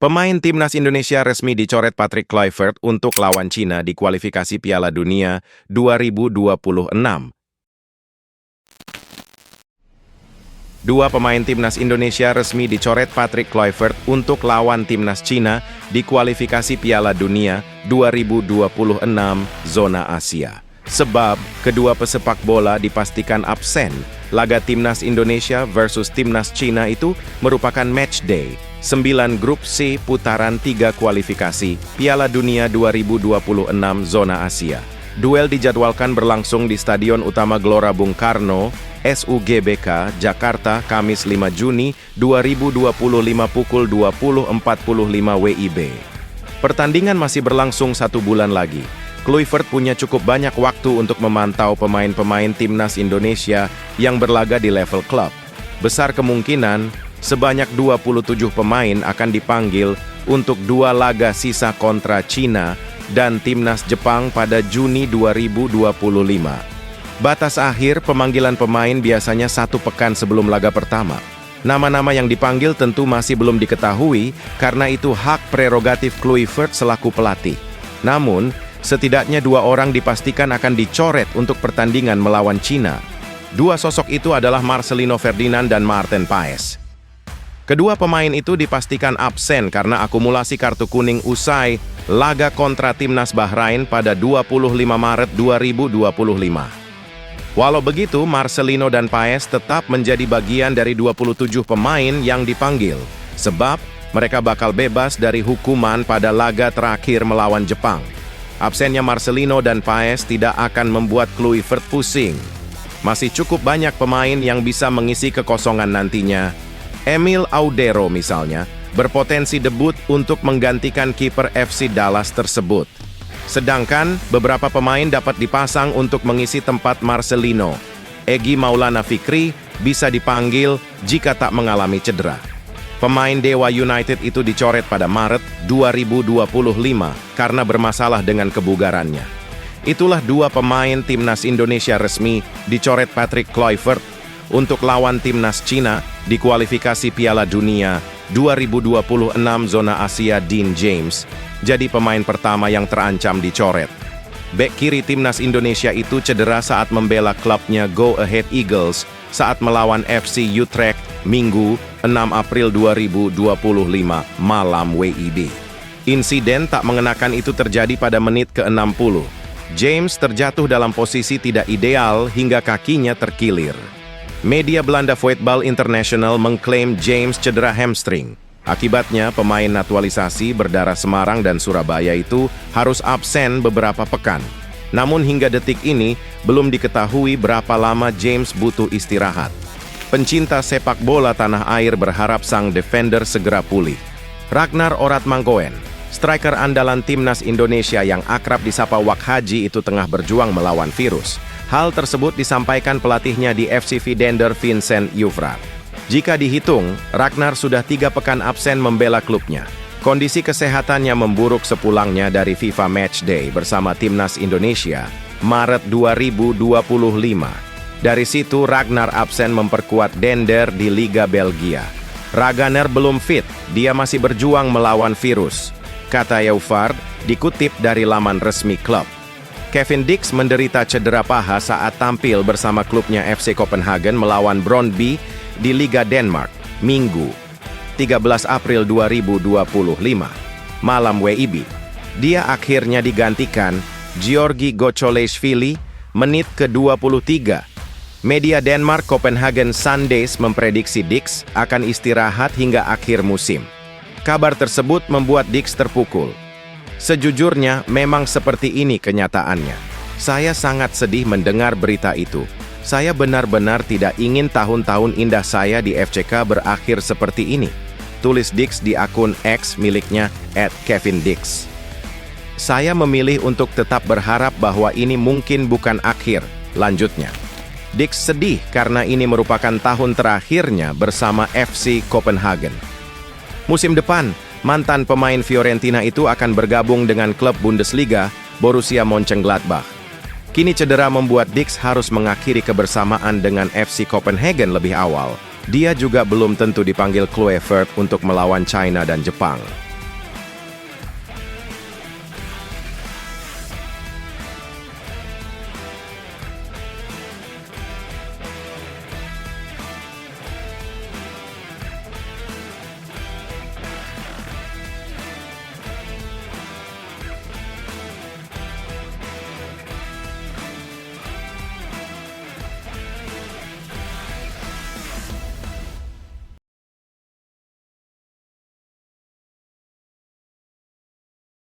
Pemain timnas Indonesia resmi dicoret Patrick Kluivert untuk lawan Cina di kualifikasi Piala Dunia 2026. Dua pemain timnas Indonesia resmi dicoret Patrick Kluivert untuk lawan timnas Cina di kualifikasi Piala Dunia 2026 zona Asia. Sebab kedua pesepak bola dipastikan absen. Laga timnas Indonesia versus timnas Cina itu merupakan match day 9 grup C putaran 3 kualifikasi Piala Dunia 2026 zona Asia. Duel dijadwalkan berlangsung di Stadion Utama Gelora Bung Karno, SUGBK, Jakarta, Kamis 5 Juni 2025 pukul 20.45 WIB. Pertandingan masih berlangsung 1 bulan lagi. Kluivert punya cukup banyak waktu untuk memantau pemain-pemain timnas Indonesia yang berlaga di level klub. Besar kemungkinan, sebanyak 27 pemain akan dipanggil untuk 2 laga sisa kontra Cina dan timnas Jepang pada Juni 2025. Batas akhir pemanggilan pemain biasanya 1 pekan sebelum laga pertama. Nama-nama yang dipanggil tentu masih belum diketahui karena itu hak prerogatif Kluivert selaku pelatih. Namun, setidaknya 2 orang dipastikan akan dicoret untuk pertandingan melawan Cina. 2 sosok itu adalah Marcelino Ferdinand dan Maarten Paes. Kedua pemain itu dipastikan absen karena akumulasi kartu kuning usai laga kontra timnas Bahrain pada 25 Maret 2025. Walau begitu, Marcelino dan Paes tetap menjadi bagian dari 27 pemain yang dipanggil, sebab mereka bakal bebas dari hukuman pada laga terakhir melawan Jepang. Absennya Marcelino dan Paes tidak akan membuat Kluivert pusing. Masih cukup banyak pemain yang bisa mengisi kekosongan nantinya. Emil Audero misalnya, berpotensi debut untuk menggantikan kiper FC Dallas tersebut. Sedangkan beberapa pemain dapat dipasang untuk mengisi tempat Marcelino. Egy Maulana Fikri bisa dipanggil jika tak mengalami cedera. Pemain Dewa United itu dicoret pada Maret 2025 karena bermasalah dengan kebugarannya. Itulah 2 pemain timnas Indonesia resmi dicoret Patrick Kluivert untuk lawan timnas Cina di kualifikasi Piala Dunia 2026 zona Asia. Dean James jadi pemain pertama yang terancam dicoret. Bek kiri timnas Indonesia itu cedera saat membela klubnya Go Ahead Eagles saat melawan FC Utrecht Minggu 6 April 2025 malam WIB. Insiden tak mengenakan itu terjadi pada menit ke-60. James terjatuh dalam posisi tidak ideal hingga kakinya terkilir. Media Belanda Voetbal International mengklaim James cedera hamstring. Akibatnya, pemain naturalisasi berdarah Semarang dan Surabaya itu harus absen beberapa pekan. Namun hingga detik ini, belum diketahui berapa lama James butuh istirahat. Pencinta sepak bola tanah air berharap sang defender segera pulih. Ragnar Oratmangoen, striker andalan timnas Indonesia yang akrab disapa Wak Haji itu tengah berjuang melawan virus. Hal tersebut disampaikan pelatihnya di FC Vidender Vincent Juvrat. Jika dihitung, Ragnar sudah 3 pekan absen membela klubnya. Kondisi kesehatannya memburuk sepulangnya dari FIFA Matchday bersama timnas Indonesia, Maret 2025. Dari situ, Ragnar absen memperkuat Dender di Liga Belgia. Ragnar belum fit, dia masih berjuang melawan virus, kata Juvrat, dikutip dari laman resmi klub. Kevin Dix menderita cedera paha saat tampil bersama klubnya FC Copenhagen melawan Brøndby di Liga Denmark, Minggu 13 April 2025, malam WIB. Dia akhirnya digantikan Georgi Gocholeshvili menit ke-23. Media Denmark Copenhagen Sundays memprediksi Dix akan istirahat hingga akhir musim. Kabar tersebut membuat Dix terpukul. Sejujurnya, memang seperti ini kenyataannya. Saya sangat sedih mendengar berita itu. Saya benar-benar tidak ingin tahun-tahun indah saya di FCK berakhir seperti ini, tulis Dix di akun X miliknya @KevinDix. Saya memilih untuk tetap berharap bahwa ini mungkin bukan akhir, lanjutnya. Dix sedih karena ini merupakan tahun terakhirnya bersama FC Copenhagen. Musim depan, mantan pemain Fiorentina itu akan bergabung dengan klub Bundesliga, Borussia Mönchengladbach. Kini cedera membuat Dix harus mengakhiri kebersamaan dengan FC Copenhagen lebih awal. Dia juga belum tentu dipanggil Kluivert untuk melawan China dan Jepang.